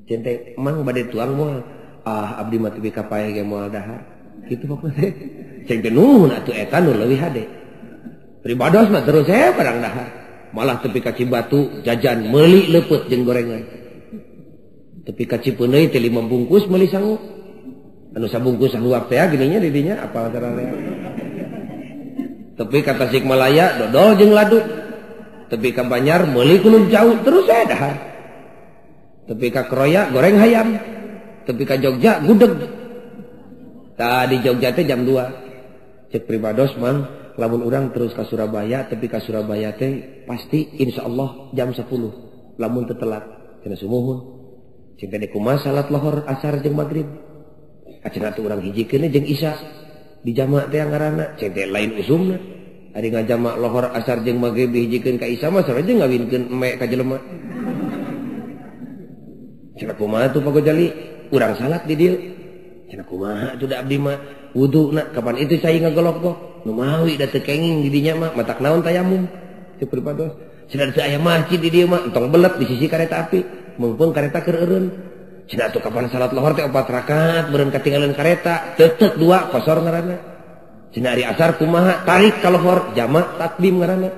Centeng mang bade tuang moal. Abdi mah teu kapae ge moal dahar. Kitu pokona teh. Ceng teh nuhun atuh eta nu leuwih hade. Pribados mah terus barang dahar. Malah tepi ka Cibatu jajan meuli leupeut jeung gorengan. Tepi ka Cipeuneuy teh 5 bungkus meuli sangu. Anu sabungkus saluak teh gininya di dinya apal sararea. Tepi ka Tasikmalaya dodol jeung ladu. Tepi ka Banjar meuli kudu jauh terus dahar. Tepi ka Kroya goreng hayam. Tepi ka Jogja gudeg. Tadi Jogja teh jam 2. Cek pribados mang lamun urang terus ka Surabaya, tepi ka Surabaya teh pasti insyaallah jam 10. Lamun teu telat cenah sumuhun. Cek teh kumaha salat lohor asar jeung magrib. Acenah teh urang hijikeun jeung isya. Di jama teh ngaranna cek teh lain usumna. Ari ngajama lohor asar jeung magrib dihijikeun ka isya mah saraje ngawinkeun eme ka jelema. Cenah kumaha tuh Pak Gojali? Urang salat di dieu. Cenah kumaha tuh da abdi mah wuduna kapan itu cai ngagolok-golok. Nu mawi da teu kenging di dinya mah matak naon tayamum. Teu pribados. Cenah teu aya masjid di dieu mah entong belet di sisi kareta api. Mumpung kareta keur eureun. Cenah atuh kapan salat lohor teh 4 rakaat beureun katinggalan kareta, teuteuk 2 kosor ngaranna. Cenah ari asar kumaha? Tarik ka lohor, jamak takdim ngaranna.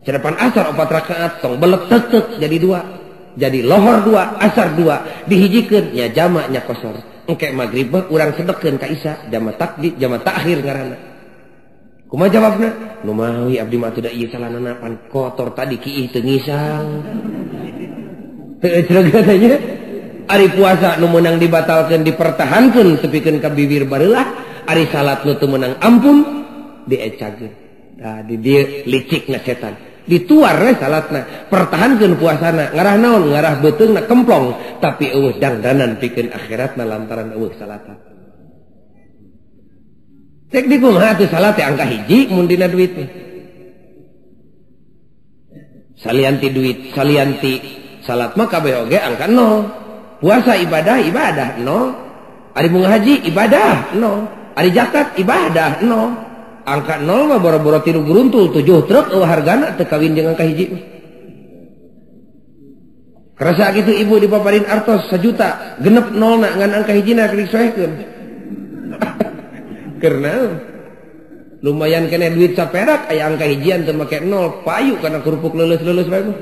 Cenah pan asar 4 rakaat tong belet teuteuk jadi 2. Jadi lohor 2, asar 2, dihijikeun nya jamak nya kosor. Engke magrib mah urang sedekeun ka isya, jamak takdim, jamak takhir ngaranna. Kumaha jawabna? Nu mawi abdi mah teu da ieu salanana pan kotor tadi kiih teu ngisang. Teu ceureuh katanya. Ari puasa nu menang dibatalkeun dipertahankeun tepikeun ka bibir bareulah, ari salat nu teu menang ampun diecageun. Tah di dieu licikna setan. Dituar we salatna, pertahankeun puasana, ngarah naon? Ngarah beuteungna kemplong, tapi eueuh dangdanan pikeun akhiratna lantaran eueuh salatan. Cek di kumaha atuh salat teh angka hiji mun dina duit mah. Salianti duit, salianti salat mah kabeh oge angka 0. Puasa ibadah 0. Ari munggah haji ibadah 0. Ari zakat ibadah 0. Angka 0 mah boro-boro 3 geruntul 7 truk eueuh hargana teu kawin jeung angka hiji. Karasa kitu ibu dipaparin artos 1 juta, genep 0 na ngan angka hijina keur disoehkeun. Karena lumayan kena duit saperak aya angka hijian teu make 0, payu kana kerupuk leuleus-leuleus bae mah.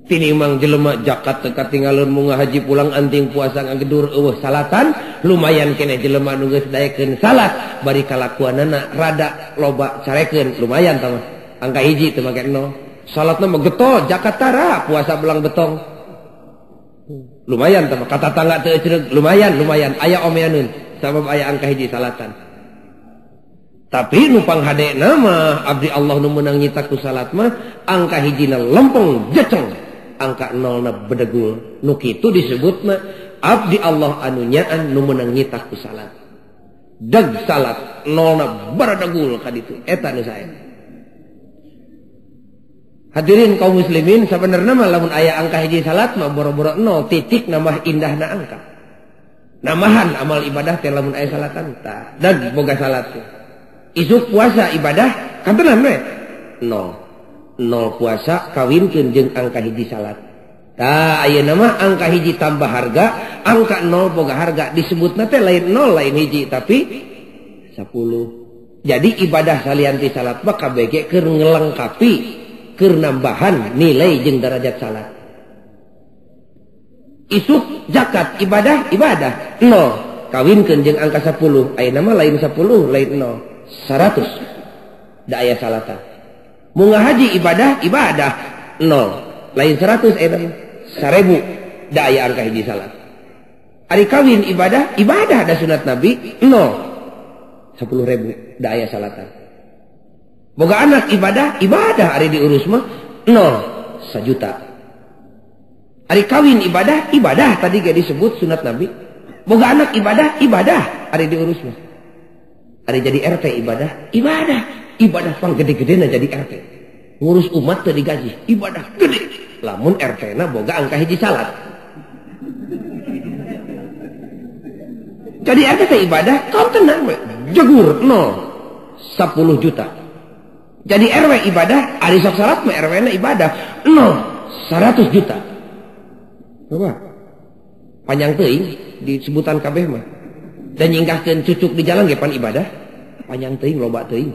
Tinimang jelema zakat teu katinggalun munggah haji pulang anting puasa ngagedur eueuh salatan, lumayan keneh jelema nu geus daekeun salat bari kalakuanana rada loba carekeun, lumayan tah mah. Angka hiji teu make 0. Salatna mah getol, zakat tara, puasa belang betong. Lumayan tah mah, kata tangga teu ceureuh, lumayan aya omeaneun sabab aya angka hiji salatan. Tapi nu panghadena mah abdi Allah nu meunang nyita ku salat mah angka hijina lempeng jeceng. Angka 0 na bedegul. Nu kitu disebut mah abdi Allah anu nyaan nu meunang nyita ku salat. Deg salat 0 na baradegul ka ditu. Eta nu sae. Hadirin kaum muslimin, sabenerna mah lamun aya angka hiji salat mah boro-boro 0 titik nambah indahna angka. Namahan amal ibadah teh lamun aya salatan tah. Deg boga salat teh. Isuk puasa ibadah kantenan we 0 puasa kawinkeun jeung angka hiji salat. Tah ayeuna mah angka hiji tambah harga, angka 0 boga harga, disebutna teh lain 0 lain hiji tapi 10. Jadi ibadah salianti salat mah kabeh ge keur ngelengkapi, keur nambahan nilai jeung derajat salat. Isuk zakat ibadah 0 kawinkeun jeung angka 10, ayeuna mah lain 10 lain 0, 100 da aya salatan. Munggah haji ibadah 0 lain 100 ayeuna 1000 da aya angka hiji salat. Ari kawin ibadah da sunat Nabi 0 10.000 da aya salatan. Boga anak ibadah ari diurus mah 0 1 juta. Ari kawin ibadah tadi ge disebut sunat Nabi. Boga anak ibadah ari diurus mah. Ari jadi RT ibadah pang gede-gedena jadi RT. Ngurus umat teu digaji, ibadah gede. Lamun RT na boga angka hiji salat. Jadi RT teh ibadah, kaum tenang we. Jegur 0 10 juta. Jadi RW ibadah, ari sok salat mah RW na ibadah 0 100 juta. Coba. Panjang teuing disebutan kabeh mah. Dan nyinggahkeun cucuk di jalan ge pan ibadah. Panjang teuing loba teuing.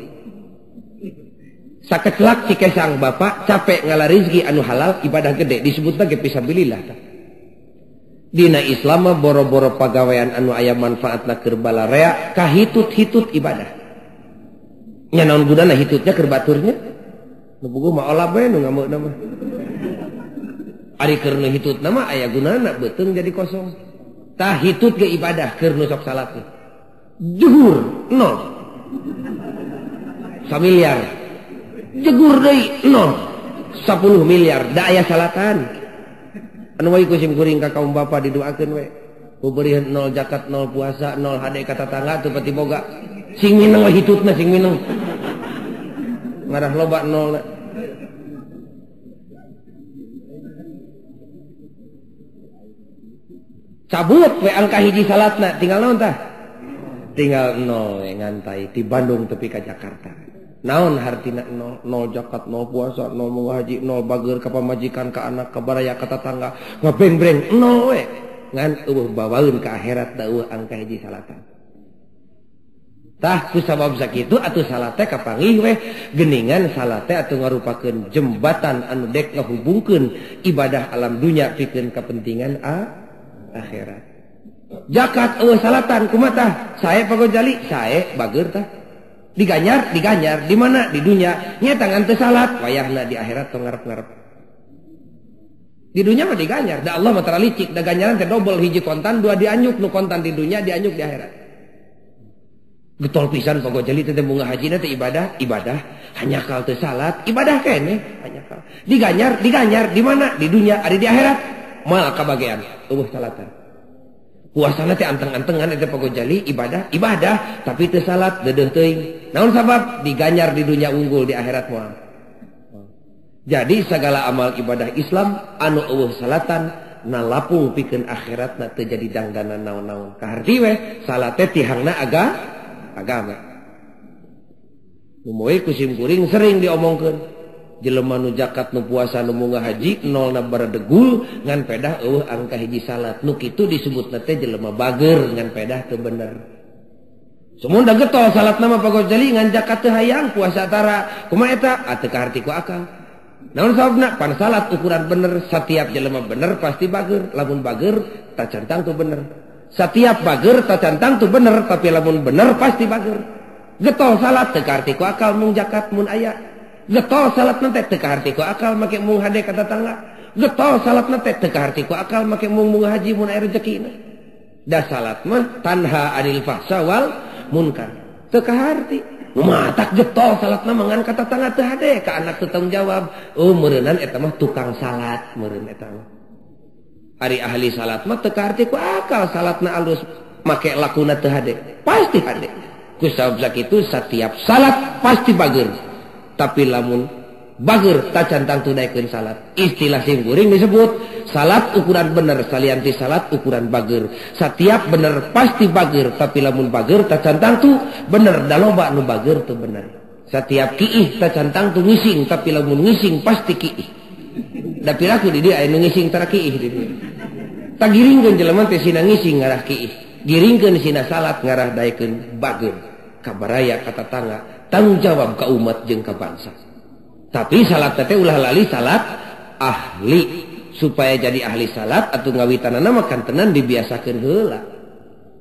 Sakecelak cike sang bapak capek ngalah rezeki anu halal ibadah gede disebutna ge fisabilillah. Dina Islam mah boro-boro pagawean anu aya manfaatna keur balarea kahitut-hitut ibadah. Nya naon gunana hitutnya keur baturnya? Nu bogoh mah olah bae nu ngameuna mah. Ari keur nu hitutna mah aya gunana beuteung jadi kosong. Tah hitut ge ibadah keur nu sok salat. Juhur 0. 1 miliar. Jegur deui 0. 10 miliar da aya salatan. Anu wae kusim kuring ka kaum bapa didoakeun we. Kubeureun 0 zakat, 0 puasa, 0 hade ka tatangga teu pati boga. Sing mineng we hitutna sing mineng. Ngarah loba 0 na. Cabut we angka hiji salatna tinggal naon tah? Tinggal 0 we ngantai ti Bandung tepi ka Jakarta. Naon hartina 0? 0 zakat, 0 puasa, 0 munggah haji, 0 bageur ka pamajikan, ka anak, ka baraya, ka tatangga. Ngabreng-breng 0 we. Ngan eueuh bawaeun ka akhirat da eueuh angka hiji salatan. Tah ku sabab sakitu atuh salat teh kapanggih we geuningan salat teh atuh ngarupakeun jembatan anu dek ngahubungkeun ibadah alam dunya pikeun kepentingan akhirat. Zakat eueuh salatan kumaha tah? Sae pagojali, sae bageur tah. Diganyar di mana? Di dunya. Nya tangan teu salat, wayahna di akhirat tong ngarep-ngarep. Di dunya mah diganyar, da Allah mah tara licik, da ganjaran teh double hiji kontan, dua dianyuk, nu kontan di dunya dianyuk di akhirat. Getol pisan pagojali teh bunga hajina teh ibadah, hanya kal teu salat, ibadah keneh, hanya kal. Diganyar di mana? Di dunya, ari di akhirat. Moal kabagean, eueuh salatan. Puasana teh anteng-antengan eta pagojali ibadah, tapi teu salat deudeuh teuing. Naon sabab? Diganyar di dunya unggul di akhirat moal. Jadi segala amal ibadah Islam anu eueuh salatan nalapung pikeun akhiratna teu jadi dangdanan naon-naon. Kaharti we salat teh tihangna agama. Nu moe kusim kuring sering diomongkeun. Jelema nu zakat nu puasa nu munggah haji nolna baradegul ngan pedah eueuh angka hiji salat. Nu kitu disebutna teh jelema bageur ngan pedah teu bener. Sumun da getol salatna mah pagojali ngan zakat teu hayang puasa tara. Kumaha eta? Atuh kaharti ku akal. Naon sababna? Pan salat ukuran bener satiap jelema bener pasti bageur. Lamun bageur tacantang teu bener. Satiap bageur tacantang teu bener tapi lamun bener pasti bageur. Getol salat teu kaharti ku akal mung zakat mun aya. Getol salat nanti teu kaharti ku akal make mung hade ka tatangga. Getol salat nanti teu kaharti ku akal make mung haji mun aya rezekina. Da salat mah tanha anil fahsya wal munkar. Teu kaharti. Matak getol salatna mangan ka tatangga teu hade ka anak teu tanggung jawab. Oh meureunan eta mah tukang salat meureun eta mah. Ari ahli salat mah teu kaharti ku akal salatna alus make lakuna teu hade. Pasti hade. Ku sabab sakitu satiap salat pasti bageur. Tapi lamun bageur tacantang tudaikeun salat. Istilah sing kuring disebut salat ukuran bener salianti salat ukuran bageur. Satiap bener pasti bageur tapi lamun bageur tacantang tu bener da loba nu bageur tu bener. Satiap kiih tacantang tu ngising tapi lamun ngising pasti kiih. Da piraku di dieu aya nu ngising tara kiih di dieu. Tagiringkeun jelema teh sina ngising ngarah kiih. Giringkeun sina salat ngarah daekeun bageur. Kabaraya ka tatangga tanggung jawab ke umat jeung ka bangsa. Tapi salat teh ulah lali salat ahli. Supaya jadi ahli salat atuh ngawitanana mah kan tenan dibiasakeun heula.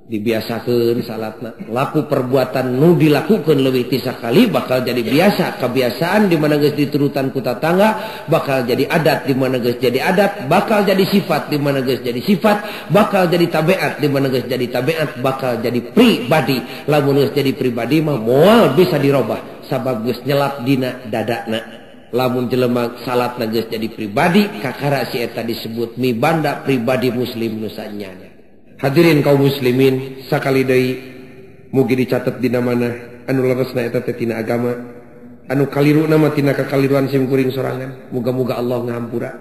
Dibiasakeun salatna. Laku perbuatan nu dilakukeun leuwih ti sakali bakal jadi biasa. Kebiasaan di mana geus diturutan ku tatangga bakal jadi adat di mana geus jadi adat, bakal jadi sifat di mana geus jadi sifat, bakal jadi tabiat di mana geus jadi tabiat, bakal jadi pribadi. Lamun geus jadi pribadi mah moal bisa dirobah sabab geus nyelap dina dadana. Lamun jelema salatna geus jadi pribadi kakara si eta disebut mibanda pribadi muslim nu sanyana. Hadirin kaum muslimin sakali deui mugi dicatet dina mana anu leresna eta teh tina agama anu kaliruna mah tina kakaliruan sim kuring sorangan. Muga-muga Allah ngahampura.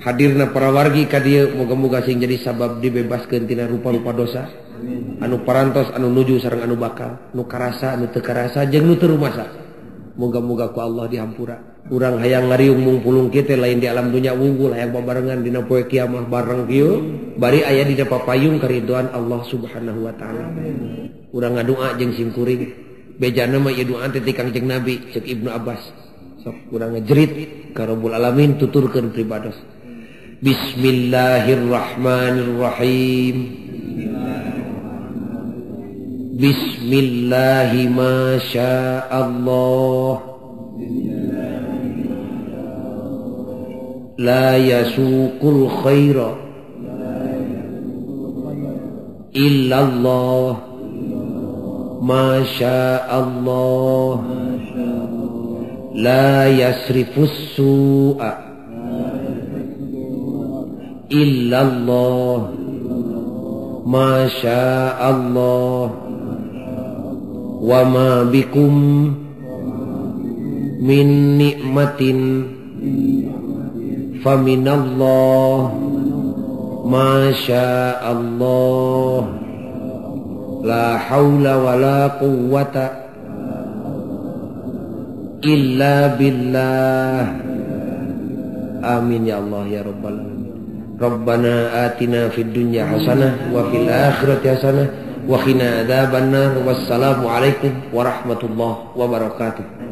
Hadirna para wargi ka dieu muga-muga sing jadi sabab dibebaskeun tina rupa-rupa dosa. Anu parantos anu nuju sareng anu bakal, nu karasa anu teu karasa jeung nu teu rumasa. Moga-moga ku Allah dihampura. Urang hayang ngariung mung pulung kita lain di alam dunia wunggul hayang babarengan dina poe kiamah bareng kieu bari aya dina papayung kariduan Allah Subhanahu wa taala. Urang ngadoa jeung simkuring bejana mah ieu doa teh ti Kangjeng Nabi ceuk Ibnu Abbas. Sok urang ngajerit ka Rabbul Alamin tuturkeun pribados. Bismillahirrahmanirrahim. Bismillahi ma syaa Allah. La yasuqul khaira illallah. Ma syaa Allah. La yasrifus su'a illallah. Ma syaa Allah. Wa ma bikum min ni'matin faminallah. Ma syaa Allah. La haula wa la quwwata illa billah. Amin ya Allah ya rabbal alamin. Rabbana atina fid dunya hasanah wa fil akhirati hasanah wa qina adzabannar. Wassalamu alaikum warahmatullahi wabarakatuh.